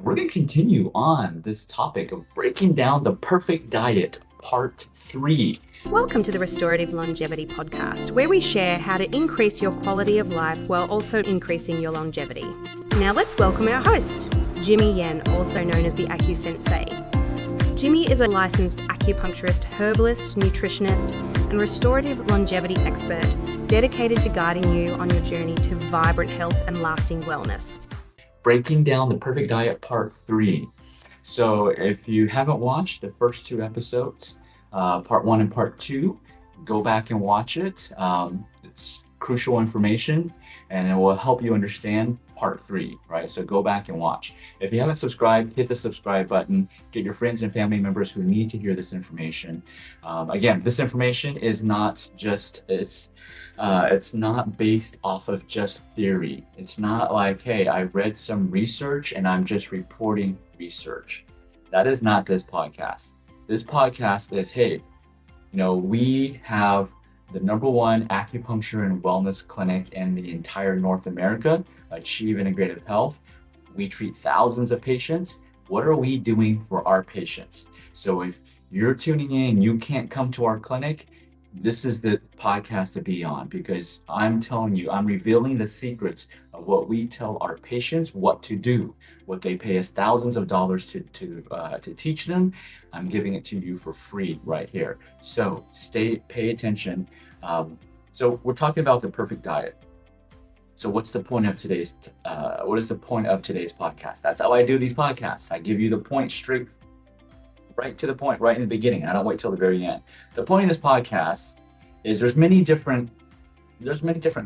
We're going to continue on this topic of breaking down the perfect diet, part 3. Welcome to the Restorative Longevity Podcast, where we share how to increase your quality of life while also increasing your longevity. Now let's welcome our host, Jimmy Yen, also known as the Acu-Sensei. Jimmy is a licensed acupuncturist, herbalist, nutritionist, and restorative longevity expert dedicated to guiding you on your journey to vibrant health and lasting wellness. Breaking down the perfect diet, part 3. So if you haven't watched the first 2 episodes, part 1 and part 2, go back and watch it. It's crucial information and it will help you understand part 3, right? So go back and watch. If you haven't subscribed, hit the subscribe button, get your friends and family members who need to hear this information. Again, this information is not just, it's not based off of just theory. It's not like, hey, I read some research and I'm just reporting research. That is not this podcast. This podcast is, hey, we have the #1 acupuncture and wellness clinic in the entire North America, Achieve Integrative Health. We treat thousands of patients. What are we doing for our patients? So if you're tuning in, you can't come to our clinic, this is the podcast to be on, because I'm telling you, I'm revealing the secrets of what we tell our patients what to do, what they pay us thousands of dollars to teach them. I'm giving it to you for free right here. So pay attention. So we're talking about the perfect diet. So what's the point of today's, what is the point of today's podcast? That's how I do these podcasts. I give you the point straight, right to the point, right in the beginning. I don't wait till the very end. The point of this podcast is there's many different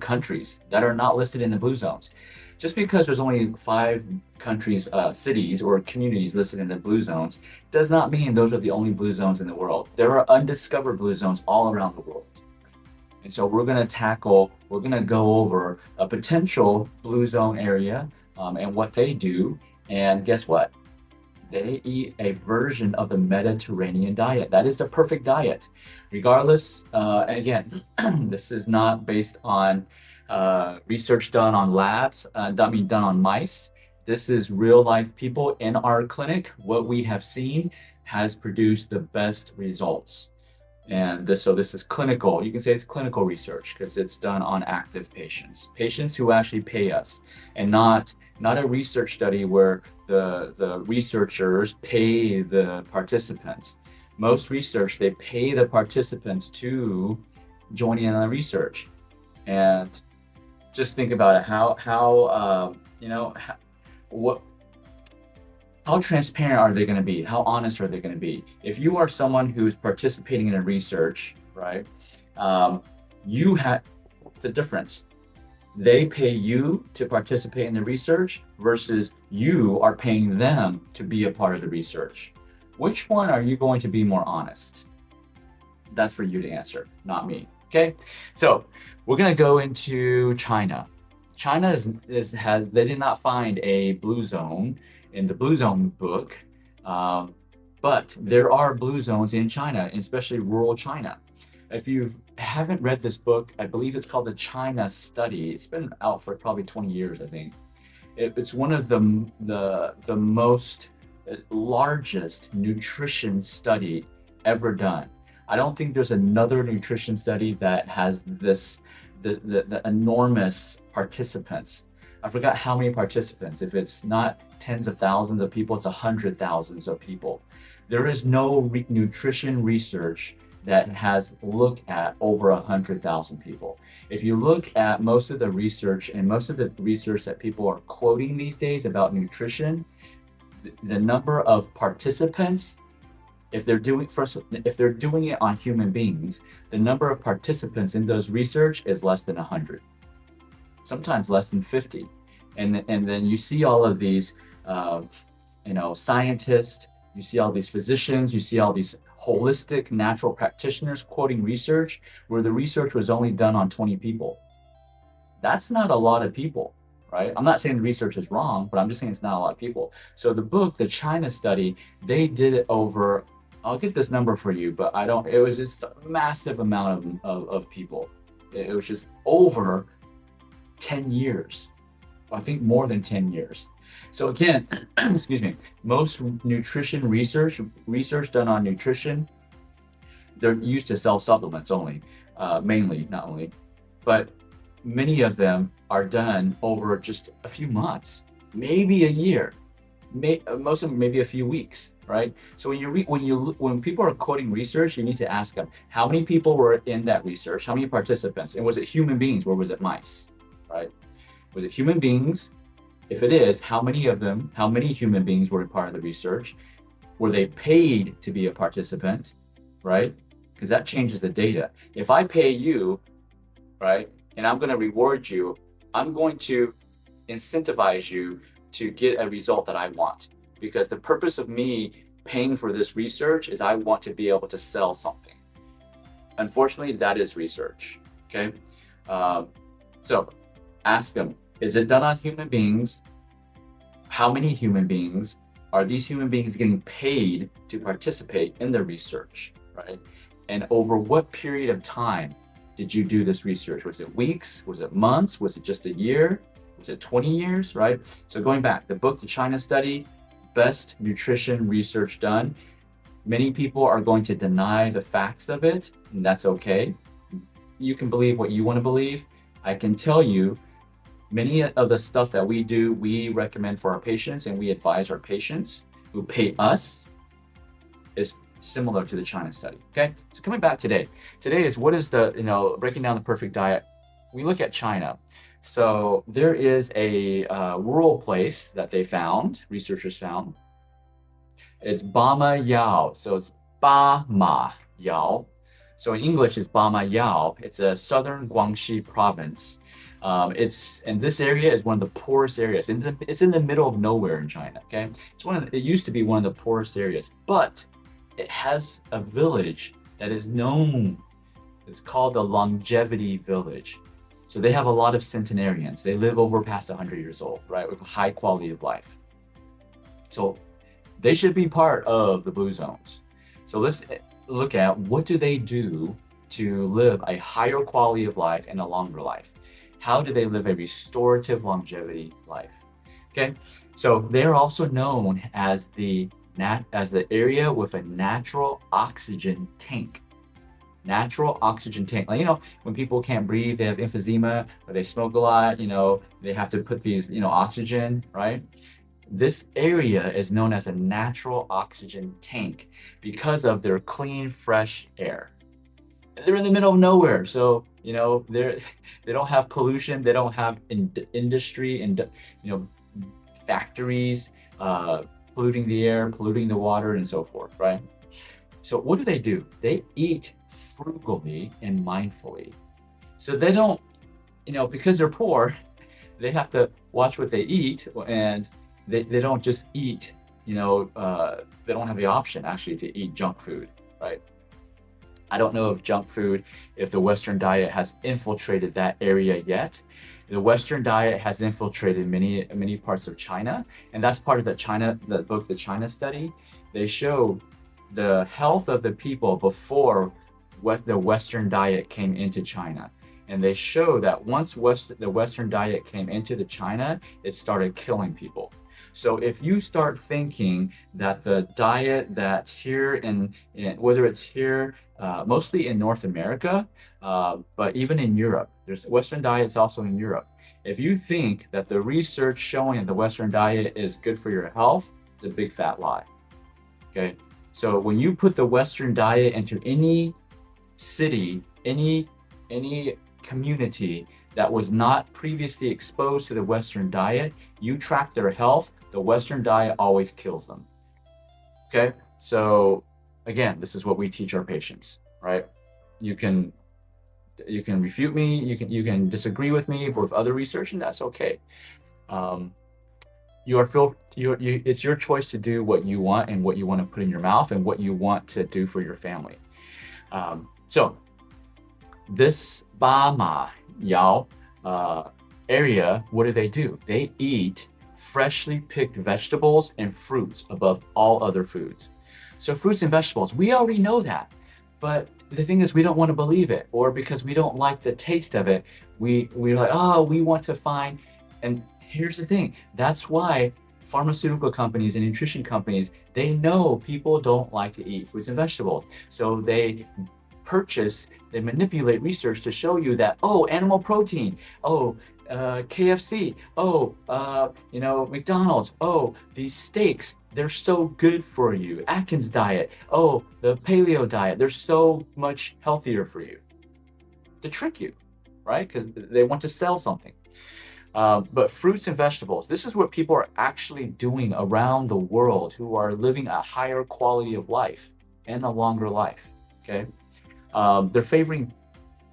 countries that are not listed in the blue zones. Just because there's only 5 countries, cities or communities listed in the blue zones does not mean those are the only blue zones in the world. There are undiscovered blue zones all around the world. And so we're going to go over a potential blue zone area and what they do. And guess what? They eat a version of the Mediterranean diet. That is the perfect diet. Regardless, again, this is not based on research done on labs, done on mice. This is real life people in our clinic. What we have seen has produced the best results. And this is clinical. You can say it's clinical research because it's done on active patients who actually pay us, and not a research study where the researchers pay the participants. Most research, they pay the participants to join in on the research. And just think about it, how transparent are they going to be? How honest are they going to be? If you are someone who's participating in a research, right? You have the difference. They pay you to participate in the research versus you are paying them to be a part of the research. Which one are you going to be more honest? That's for you to answer, not me. Okay, so we're going to go into China. China they did not find a blue zone in the blue zone book, but there are blue zones in China, especially rural China. If you haven't read this book, I believe it's called the China Study. It's been out for probably 20 years, I think. It's one of the most largest nutrition study ever done. I don't think there's another nutrition study that has the enormous participants. I forgot how many participants. If it's not tens of thousands of people, it's 100,000s of people. There is no nutrition research that has looked at over 100,000 people. If you look at most of the research that people are quoting these days about nutrition, the number of participants, if they're doing it on human beings, the number of participants in those research is less than 100, sometimes less than 50. And then you see all of these, scientists, you see all these physicians, you see all these holistic natural practitioners quoting research where the research was only done on 20 people. That's not a lot of people, right? I'm not saying the research is wrong, but I'm just saying it's not a lot of people. So the book, the China Study, they did it over, I'll get this number for you, but it was just a massive amount of people. It was just over 10 years. I think more than 10 years. So again, excuse me, most nutrition research done on nutrition, they're used to sell supplements only, mainly, not only, but many of them are done over just a few months, maybe a year, most of them maybe a few weeks, right? So when people are quoting research, you need to ask them, how many people were in that research? How many participants? And was it human beings or was it mice, right? Was it human beings? If it is, how many human beings were a part of the research? Were they paid to be a participant, right? Because that changes the data. If I pay you, right, and I'm going to reward you, I'm going to incentivize you to get a result that I want. Because the purpose of me paying for this research is I want to be able to sell something. Unfortunately, that is research, okay? So ask them, is it done on human beings? How many human beings? Are these human beings getting paid to participate in the research, right? And over what period of time did you do this research? Was it weeks? Was it months? Was it just a year? Was it 20 years, right? So going back, the book, The China Study, best nutrition research done. Many people are going to deny the facts of it, and that's okay. You can believe what you want to believe. I can tell you, many of the stuff that we do, we recommend for our patients and we advise our patients who pay us is similar to the China study, okay? So coming back today is what is the, breaking down the perfect diet. We look at China. So there is a rural place that researchers found. It's Bama Yao. So it's Bama Yao. So in English, it's Bama Yao. It's a southern Guangxi province. And this area is one of the poorest areas. It's in the middle of nowhere in China, okay? It used to be one of the poorest areas, but it has a village that is known. It's called the Longevity Village. So they have a lot of centenarians. They live over past 100 years old, right? With a high quality of life. So they should be part of the blue zones. So let's look at what do they do to live a higher quality of life and a longer life. How do they live a restorative longevity life? Okay, so they're also known as the area with a natural oxygen tank. Natural oxygen tank. Like, when people can't breathe, they have emphysema, or they smoke a lot, they have to put these, oxygen, right? This area is known as a natural oxygen tank because of their clean, fresh air. They're in the middle of nowhere, so they don't have pollution, they don't have industry and factories polluting the air, polluting the water, and so forth, right? So what do? They eat frugally and mindfully. So they don't, because they're poor, they have to watch what they eat, and they don't just eat, they don't have the option actually to eat junk food, right? I don't know if the Western diet has infiltrated that area yet. The Western diet has infiltrated many parts of China, and that's part of the book, The China Study. They show the health of the people before the Western diet came into China. And they show that once the Western diet came into China, it started killing people. So if you start thinking that the diet that's here in whether it's here, mostly in North America, but even in Europe, there's Western diets also in Europe. If you think that the research showing that the Western diet is good for your health, it's a big fat lie, okay? So when you put the Western diet into any city, any community that was not previously exposed to the Western diet, you track their health, the Western diet always kills them. Okay, so again, this is what we teach our patients, right? You can refute me, you can disagree with me with other research, and that's okay. It's your choice to do what you want and what you want to put in your mouth and what you want to do for your family. So this Bama Yao area, what do? They eat freshly picked vegetables and fruits above all other foods. So fruits and vegetables, we already know that, but the thing is we don't want to believe it, or because we don't like the taste of it, we're like, oh, we want to find, and here's the thing. That's why pharmaceutical companies and nutrition companies, they know people don't like to eat fruits and vegetables. So they manipulate research to show you that, oh, animal protein, oh, KFC, oh, McDonald's, oh, these steaks, they're so good for you. Atkins diet, oh, the paleo diet, they're so much healthier for you. To trick you, right? Because they want to sell something. But fruits and vegetables, this is what people are actually doing around the world who are living a higher quality of life and a longer life, okay? They're favoring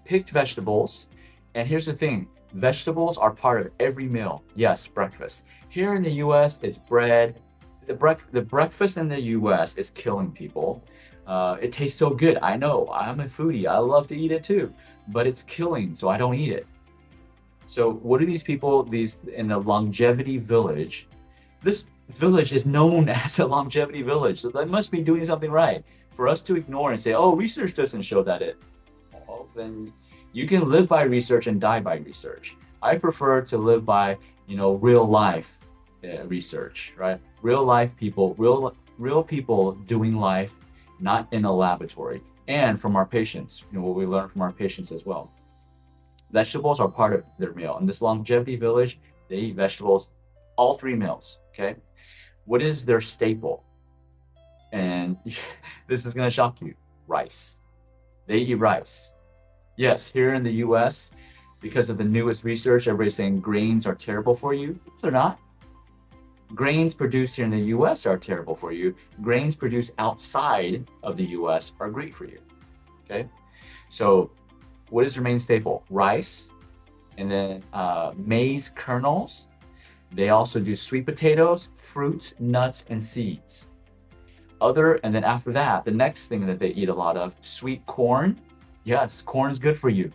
picked vegetables. And here's the thing, vegetables are part of every meal. Yes, breakfast. Here in the US, it's bread. The breakfast in the US is killing people. It tastes so good. I know, I'm a foodie. I love to eat it too, but it's killing, so I don't eat it. So what do these people, these in the longevity village, this village is known as a longevity village, so they must be doing something right. For us to ignore and say, oh, research doesn't show that well, then you can live by research and die by research. I prefer to live by, real life research, right? Real life people, real people doing life, not in a laboratory, and from our patients, what we learn from our patients as well. Vegetables are part of their meal. In this longevity village, they eat vegetables, all 3 meals, okay? What is their staple? And this is gonna shock you, rice. They eat rice. Yes, here in the US, because of the newest research, everybody's saying grains are terrible for you. They're not. Grains produced here in the US are terrible for you. Grains produced outside of the US are great for you, okay? So what is their main staple? Rice, and then maize kernels. They also do sweet potatoes, fruits, nuts, and seeds. And then after that, the next thing that they eat a lot of, sweet corn. Yes, corn is good for you,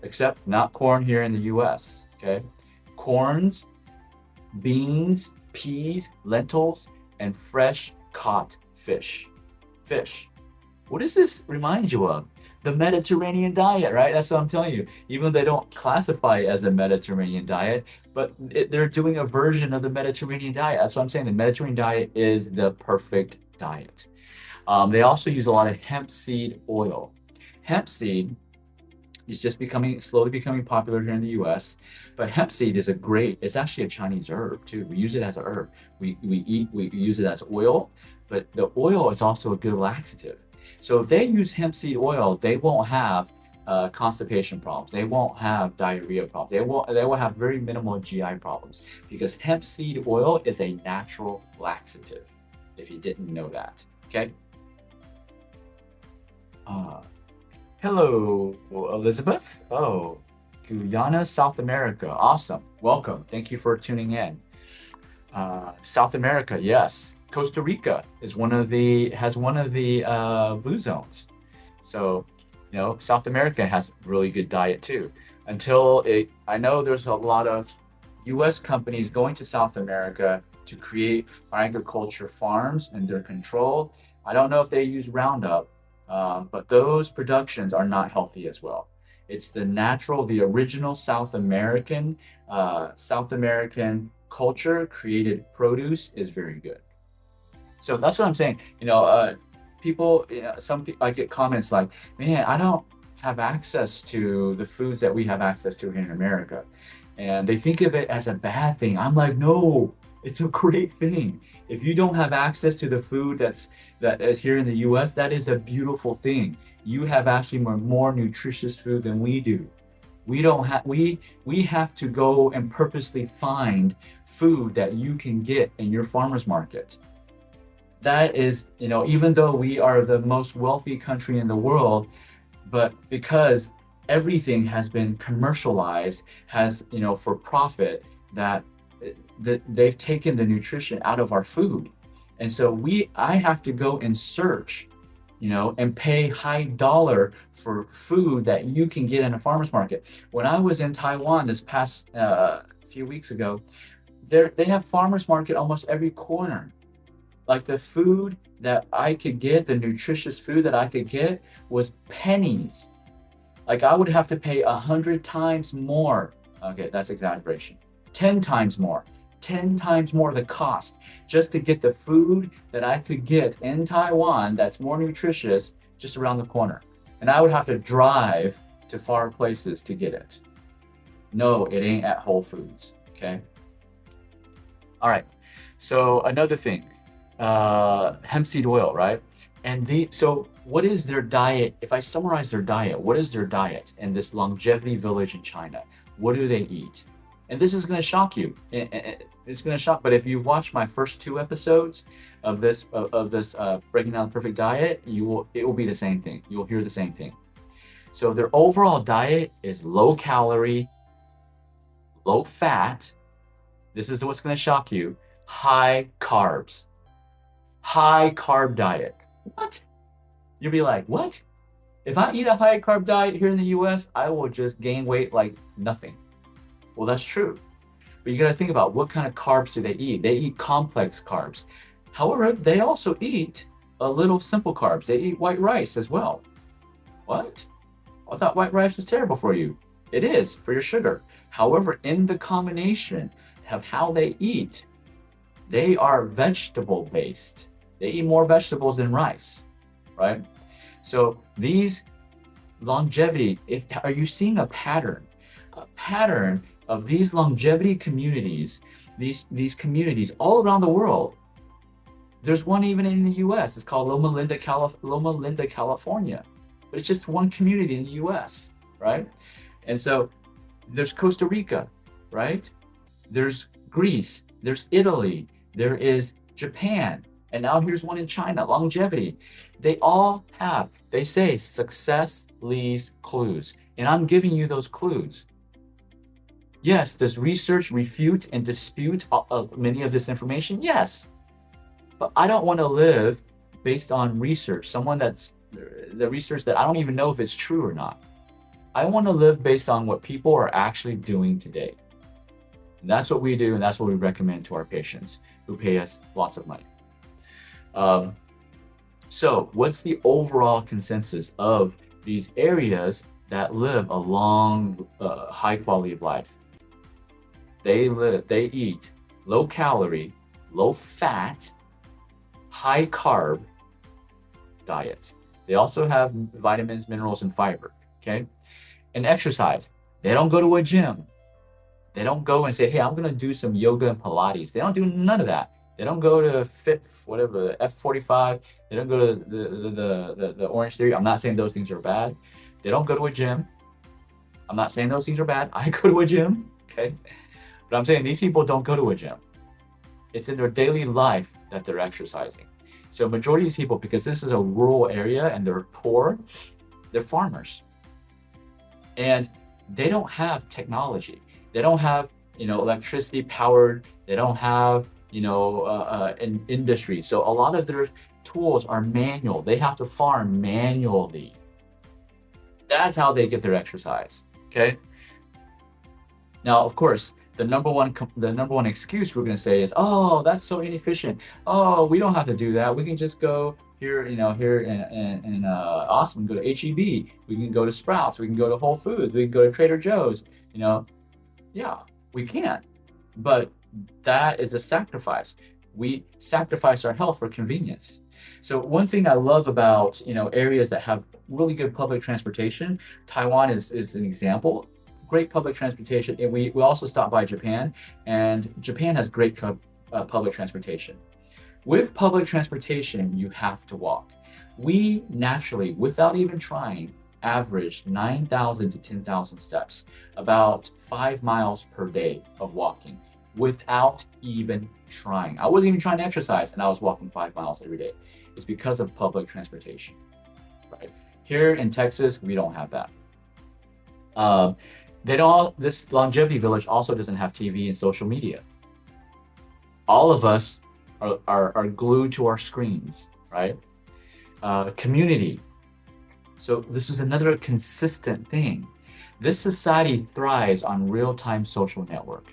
except not corn here in the US, okay? Corns, beans, peas, lentils, and fresh caught fish. Fish. What does this remind you of? The Mediterranean diet, right? That's what I'm telling you. Even though they don't classify it as a Mediterranean diet, but they're doing a version of the Mediterranean diet. That's what I'm saying. The Mediterranean diet is the perfect diet. They also use a lot of hemp seed oil. Hemp seed is just slowly becoming popular here in the US, but hemp seed is it's actually a Chinese herb too. We use it as a herb. We use it as oil, but the oil is also a good laxative. So if they use hemp seed oil, they won't have constipation problems. They won't have diarrhea problems. They will have very minimal GI problems because hemp seed oil is a natural laxative, if you didn't know that, okay? Hello, Elizabeth. Oh, Guyana, South America. Awesome. Welcome. Thank you for tuning in. South America, yes. Costa Rica has one of the blue zones. So, South America has a really good diet too. I know there's a lot of US companies going to South America to create agriculture farms, and they're controlled. I don't know if they use Roundup, but those productions are not healthy as well. It's the original South American culture created produce is very good. So that's what I'm saying. People, I get comments like, man, I don't have access to the foods that we have access to here in America. And they think of it as a bad thing. I'm like, no, it's a great thing. If you don't have access to the food that is here in the US, that is a beautiful thing. You have actually more nutritious food than we do. We have to go and purposely find food that you can get in your farmer's market. That is, even though we are the most wealthy country in the world, but because everything has been commercialized, for profit, that they've taken the nutrition out of our food. And so I have to go and search, and pay high dollar for food that you can get in a farmer's market. When I was in Taiwan this past few weeks ago, they have farmer's market almost every corner. Like the food that I could get, the nutritious food that I could get was pennies. Like I would have to pay 100 times more. Okay, that's exaggeration. 10 times more. 10 times more the cost just to get the food that I could get in Taiwan that's more nutritious just around the corner. And I would have to drive to far places to get it. No, it ain't at Whole Foods, okay? All right, so another thing, hemp seed oil, right? So what is their diet? If I summarize their diet, what is their diet in this longevity village in China? What do they eat? And this is going to shock you. It's going to shock. But if you've watched my first 2 episodes of this breaking down the perfect diet, it will be the same thing. You'll hear the same thing. So their overall diet is low calorie, low fat. This is what's going to shock you. High carbs. High carb diet. What? You'll be like, what? If I eat a high carb diet here in the US, I will just gain weight like nothing. Well, that's true. But you got to think about what kind of carbs do they eat? They eat complex carbs. However, they also eat a little simple carbs. They eat white rice as well. What? I thought white rice was terrible for you. It is for your sugar. However, in the combination of how they eat, they are vegetable based. They eat more vegetables than rice, right? So these longevity, are you seeing a pattern? A pattern of these longevity communities, these communities all around the world. There's one even in the US. It's called Loma Linda, California. But it's just one community in the US, right? And so there's Costa Rica, right? There's Greece, there's Italy, there is Japan, and now here's one in China, longevity. They all have, they say success leaves clues. And I'm giving you those clues. Yes, does research refute and dispute many of this information? Yes. But I don't want to live based on research, the research that I don't even know if it's true or not. I want to live based on what people are actually doing today. And that's what we do, and that's what we recommend to our patients who pay us lots of money. So what's the overall consensus of these areas that live a long, high quality of life? They eat low calorie, low fat, high carb diets. They also have vitamins, minerals, and fiber, okay? And exercise. They don't go to a gym. They don't go and say, hey, I'm gonna do some yoga and Pilates. They don't do none of that. They don't go to F45. They don't go to the Orange Theory. I'm not saying those things are bad. They don't go to a gym. I'm not saying those things are bad. I go to a gym, okay? But I'm saying these people don't go to a gym. It's in their daily life that they're exercising. So majority of these people, because this is a rural area and they're poor, they're farmers. And they don't have technology. They don't have, electricity powered. They don't have, an industry. So a lot of their tools are manual. They have to farm manually. That's how they get their exercise, okay? Now, of course, the number one excuse we're going to say is, oh, that's so inefficient. Oh, we don't have to do that. We can just go here, here in Austin, go to HEB. We can go to Sprouts. We can go to Whole Foods. We can go to Trader Joe's. Yeah, we can. But that is a sacrifice. We sacrifice our health for convenience. So one thing I love about, areas that have really good public transportation, Taiwan is an example. Great public transportation. And we also stopped by Japan, and Japan has great public transportation. With public transportation, you have to walk. We naturally, without even trying, average 9,000 to 10,000 steps, about 5 miles per day of walking, without even trying. I wasn't even trying to exercise, and I was walking 5 miles every day. It's because of public transportation, right? Here in Texas, we don't have that. This longevity village also doesn't have TV and social media. All of us are glued to our screens, right? Community. So this is another consistent thing. This society thrives on real-time social network.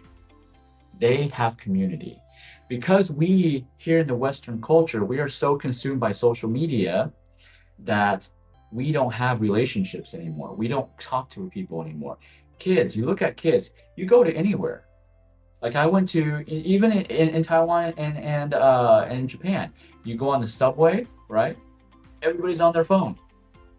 They have community. Because we, here in the Western culture, we are so consumed by social media that we don't have relationships anymore. We don't talk to people anymore. Kids, you look at kids, you go to anywhere. Like I went to even in Taiwan and Japan, you go on the subway, right? Everybody's on their phone.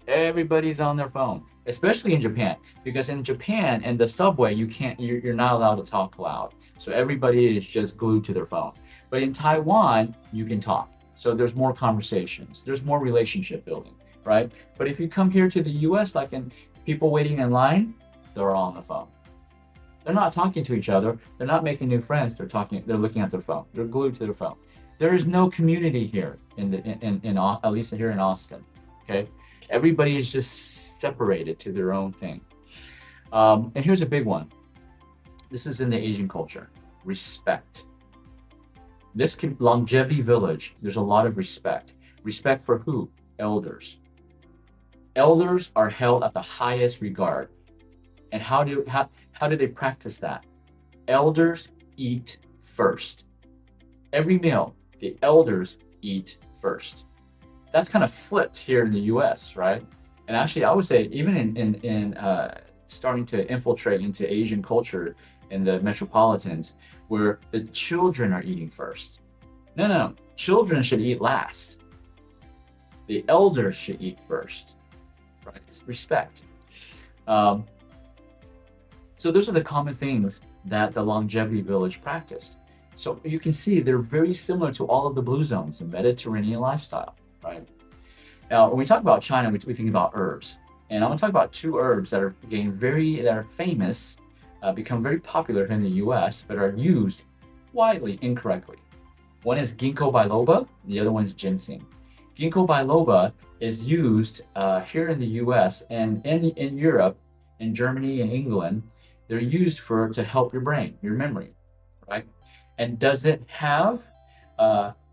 Everybody's on their phone, especially in Japan, because in Japan and the subway, you're not allowed to talk loud. So everybody is just glued to their phone. But in Taiwan, you can talk. So there's more conversations, there's more relationship building, right? But if you come here to the US, like in people waiting in line, they're all on the phone. They're not talking to each other. They're not making new friends. They're looking at their phone. They're glued to their phone. There is no community here at least here in Austin. Okay. Everybody is just separated to their own thing. And here's a big one. This is in the Asian culture. Respect. Longevity village, there's a lot of respect. Respect for who? Elders. Elders are held at the highest regard. And how do they practice that? Elders eat first. Every meal, the elders eat first. That's kind of flipped here in the US, right? And actually, I would say even in starting to infiltrate into Asian culture in the metropolitans, where the children are eating first. No. Children should eat last. The elders should eat first, right? It's respect. So those are the common things that the longevity village practiced. So you can see they're very similar to all of the blue zones, the Mediterranean lifestyle, right? Now, when we talk about China, we think about herbs. And I'm going to talk about two herbs that are famous, become very popular here in the US, but are used widely incorrectly. One is ginkgo biloba, the other one is ginseng. Ginkgo biloba is used here in the US and in Europe, in Germany and England. They're used to help your brain, your memory, right? And does it have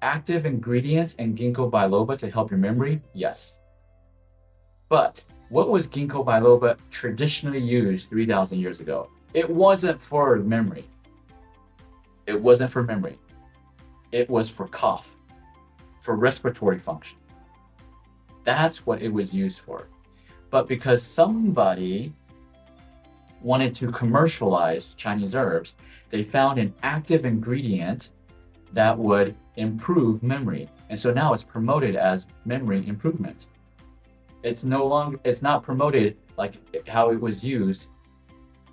active ingredients in ginkgo biloba to help your memory? Yes. But what was ginkgo biloba traditionally used 3,000 years ago? It wasn't for memory. It wasn't for memory. It was for cough, for respiratory function. That's what it was used for. But because somebody wanted to commercialize Chinese herbs, they found an active ingredient that would improve memory. And so now it's promoted as memory improvement. It's not promoted like how it was used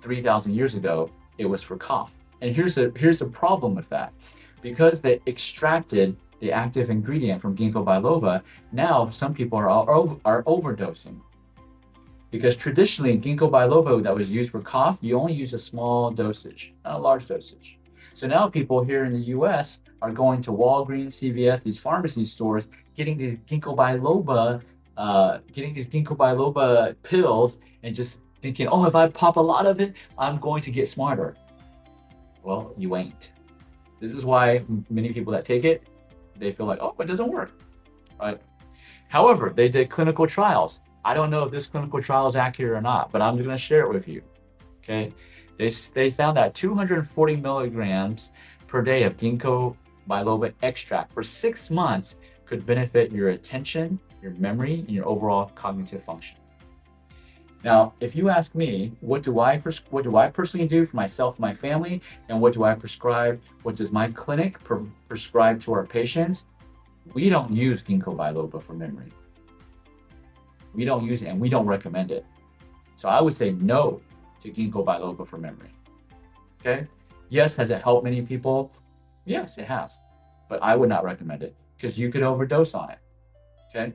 3,000 years ago. It was for cough. And here's the problem with that. Because they extracted the active ingredient from ginkgo biloba, now some people are overdosing. Because traditionally, ginkgo biloba that was used for cough, you only use a small dosage, not a large dosage. So now people here in the US are going to Walgreens, CVS, these pharmacy stores, getting these ginkgo biloba pills and just thinking, oh, if I pop a lot of it, I'm going to get smarter. Well, you ain't. This is why many people that take it, they feel like, oh, it doesn't work, right? However, they did clinical trials. I don't know if this clinical trial is accurate or not, but I'm going to share it with you, okay? They found that 240 milligrams per day of ginkgo biloba extract for 6 months could benefit your attention, your memory, and your overall cognitive function. Now, if you ask me, what do I personally do for myself and my family, and what do I prescribe? What does my clinic prescribe to our patients? We don't use ginkgo biloba for memory. We don't use it, and we don't recommend it. So I would say no to ginkgo biloba for memory. Okay? Yes, has it helped many people? Yes, it has. But I would not recommend it because you could overdose on it. Okay?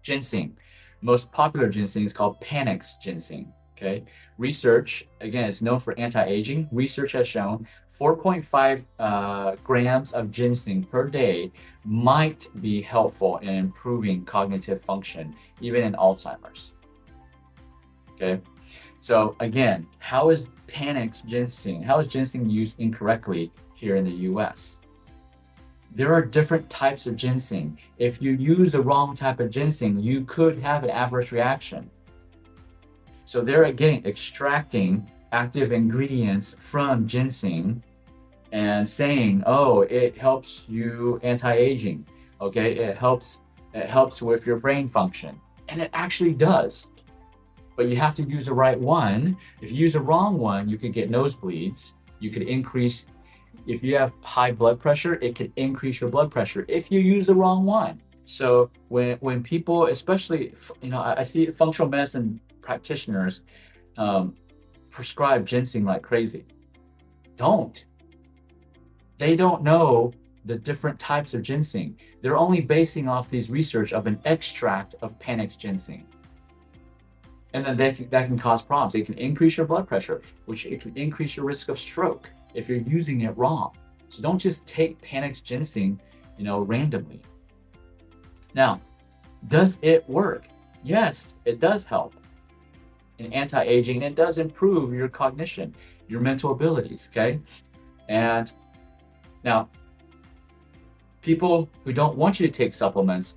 Ginseng. Most popular ginseng is called Panax ginseng. Okay, research, again, it's known for anti-aging. Research has shown 4.5 grams of ginseng per day might be helpful in improving cognitive function, even in Alzheimer's. Okay, so again, how is ginseng used incorrectly here in the US? There are different types of ginseng. If you use the wrong type of ginseng, you could have an adverse reaction. So they're again extracting active ingredients from ginseng and saying, oh, it helps you anti-aging. Okay, it helps with your brain function. And it actually does. But you have to use the right one. If you use the wrong one, you could get nosebleeds. You could increase, if you have high blood pressure, it could increase your blood pressure if you use the wrong one. So when people, especially, I see functional medicine practitioners prescribe ginseng like crazy. They don't know the different types of ginseng. They're only basing off these research of an extract of panax ginseng. And then that can cause problems. It can increase your blood pressure, which it can increase your risk of stroke if you're using it wrong. So don't just take panax ginseng, randomly. Now, does it work? Yes, it does help in anti-aging, and it does improve your cognition, your mental abilities, okay? And now, people who don't want you to take supplements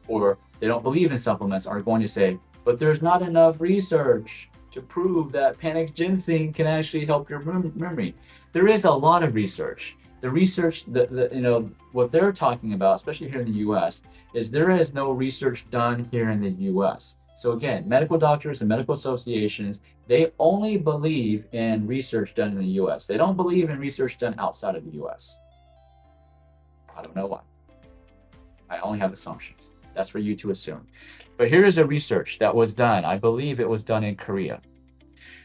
or they don't believe in supplements are going to say, but there's not enough research to prove that panax ginseng can actually help your memory. There is a lot of research. The research what they're talking about, especially here in the US, is there is no research done here in the US. So again, medical doctors and medical associations, they only believe in research done in the US. They don't believe in research done outside of the US. I don't know why. I only have assumptions. That's for you to assume. But here is a research that was done. I believe it was done in Korea.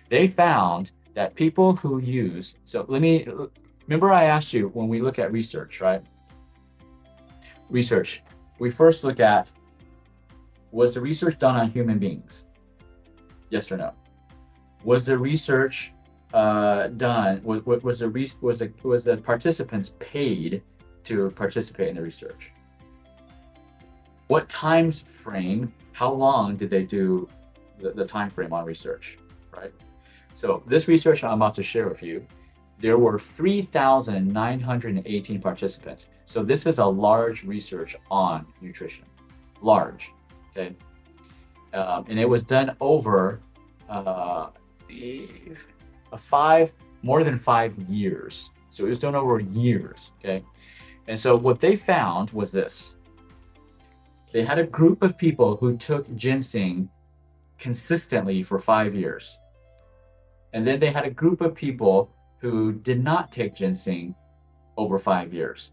They found that people who use, remember I asked you when we look at research, right? Research. We first look at, was the research done on human beings? Yes or no? Was the research done? Was the participants paid to participate in the research? What time frame? How long did they do the time frame on research? Right. So this research I'm about to share with you, there were 3,918 participants. So this is a large research on nutrition, large. Okay, and it was done over more than 5 years. So it was done over years. Okay, and so what they found was this. They had a group of people who took ginseng consistently for 5 years. And then they had a group of people who did not take ginseng over 5 years.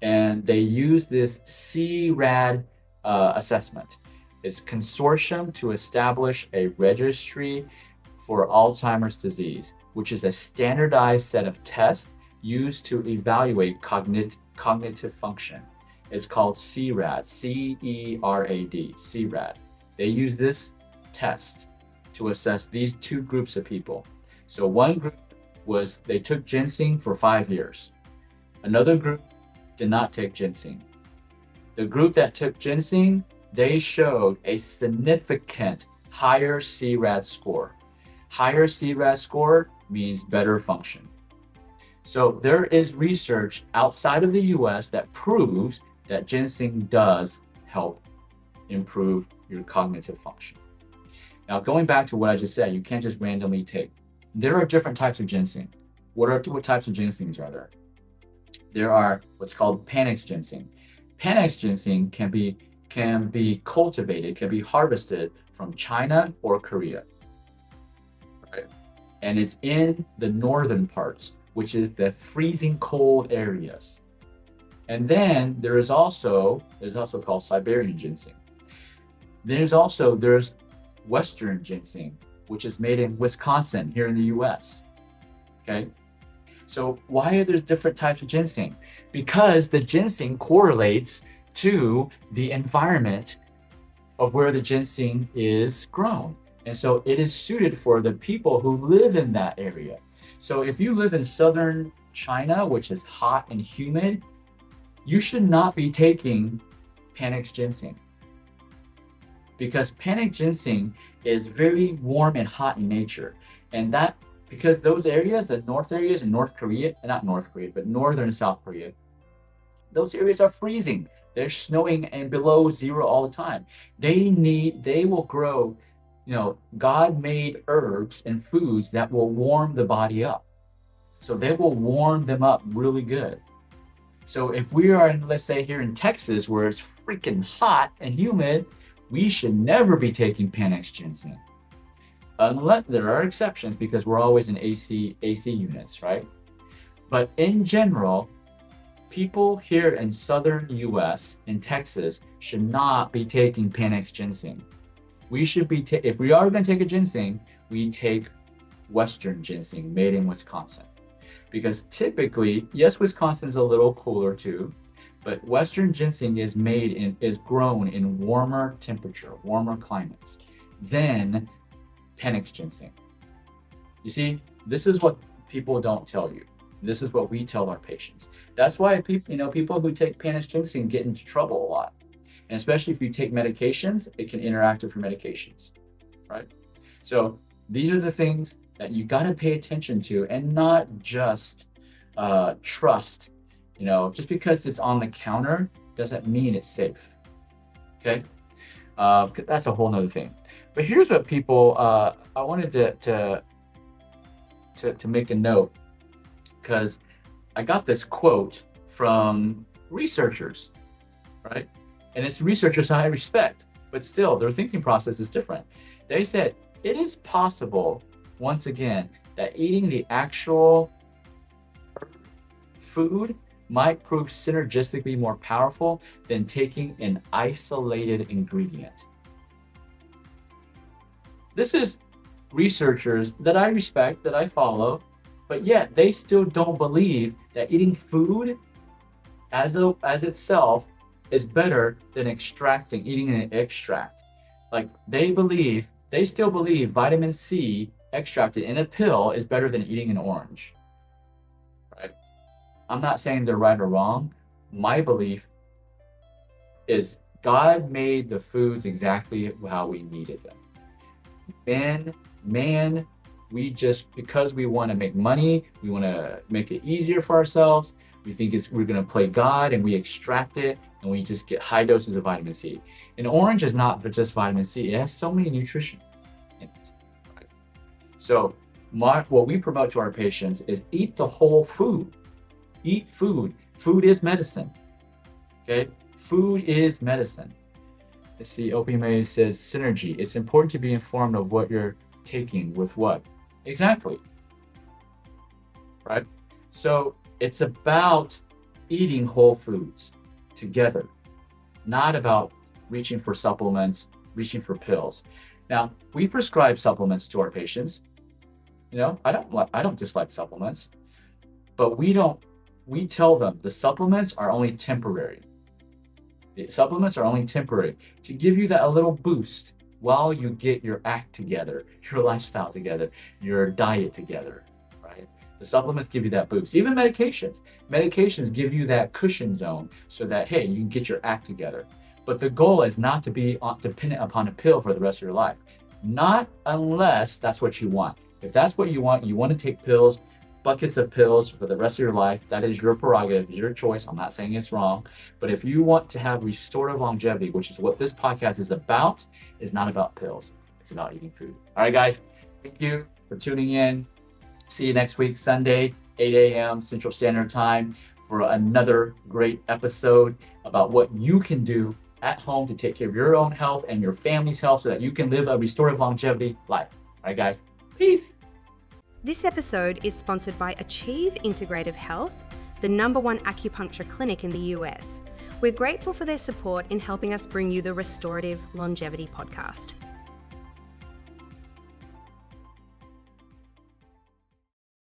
And they used this CRAD assessment. It's Consortium to Establish a Registry for Alzheimer's Disease, which is a standardized set of tests used to evaluate cognitive function. It's called CRAD, C-E-R-A-D, CRAD. They use this test to assess these two groups of people. So one group they took ginseng for 5 years. Another group did not take ginseng. The group that took ginseng, they showed a significant higher CRAD score. Higher CRAD score means better function. So there is research outside of the US that proves that ginseng does help improve your cognitive function. Now, going back to what I just said, you can't just randomly take. There are different types of ginseng. What types of ginsengs are there? There are what's called panax ginseng. Panax ginseng can be cultivated, can be harvested from China or Korea. Right? And it's in the northern parts, which is the freezing cold areas. And then there's also called Siberian ginseng. There's Western ginseng, which is made in Wisconsin here in the US. Okay. So why are there different types of ginseng? Because the ginseng correlates to the environment of where the ginseng is grown. And so it is suited for the people who live in that area. So if you live in southern China, which is hot and humid, you should not be taking panax ginseng, because panax ginseng is very warm and hot in nature. And that, because those areas, the north areas in North Korea, not North Korea, but northern South Korea, those areas are freezing. They're snowing and below zero all the time. They will grow, God-made herbs and foods that will warm the body up. So they will warm them up really good. So if we are, let's say here in Texas, where it's freaking hot and humid, we should never be taking panax ginseng. Unless there are exceptions because we're always in AC units, right? But in general, people here in southern US, in Texas, should not be taking Panax ginseng. We should be, if we are going to take a ginseng, we take Western ginseng made in Wisconsin. Because typically, yes, Wisconsin's a little cooler too, but Western ginseng is grown in warmer temperature, warmer climates than Panax ginseng. You see, this is what people don't tell you. This is what we tell our patients. That's why people who take Panax ginseng get into trouble a lot. And especially if you take medications, it can interact with your medications, right? So these are the things that you got to pay attention to and not just trust. Just because it's on the counter doesn't mean it's safe, okay? That's a whole nother thing. But here's what people, I wanted to make a note, because I got this quote from researchers, right? And it's researchers I respect, but still their thinking process is different. They said, it is possible, once again, that eating the actual food might prove synergistically more powerful than taking an isolated ingredient. This is researchers that I respect, that I follow, but yet they still don't believe that eating food as itself is better than eating an extract. Like they still believe vitamin C extracted in a pill is better than eating an orange, right? I'm not saying they're right or wrong. My belief is God made the foods exactly how we needed them. Man, we just, because we want to make money, we want to make it easier for ourselves, we think we're going to play God, and we extract it and we just get high doses of vitamin C. An orange is not just vitamin C. It has so many nutrition in it, right? So what we promote to our patients is eat the whole food. Eat food. Food is medicine, okay? Food is medicine. Let's see, Opium says synergy. It's important to be informed of what you're taking with what. Exactly, right? So it's about eating whole foods together, not about reaching for supplements, reaching for pills. Now, we prescribe supplements to our patients. I don't dislike supplements, but we tell them the supplements are only temporary. The supplements are only temporary to give you that a little boost while you get your act together, your lifestyle together, your diet together, right? The supplements give you that boost. Even medications give you that cushion zone so that, hey, you can get your act together. But the goal is not to be dependent upon a pill for the rest of your life. Not unless that's what you want. If that's what you want to take pills, buckets of pills for the rest of your life, that is your prerogative, your choice. I'm not saying it's wrong. But if you want to have restorative longevity, which is what this podcast is about, it's not about pills. It's about eating food. All right, guys. Thank you for tuning in. See you next week, Sunday, 8 a.m. Central Standard Time, for another great episode about what you can do at home to take care of your own health and your family's health so that you can live a restorative longevity life. All right, guys. Peace. This episode is sponsored by Achieve Integrative Health, the #1 acupuncture clinic in the US. We're grateful for their support in helping us bring you the Restorative Longevity Podcast.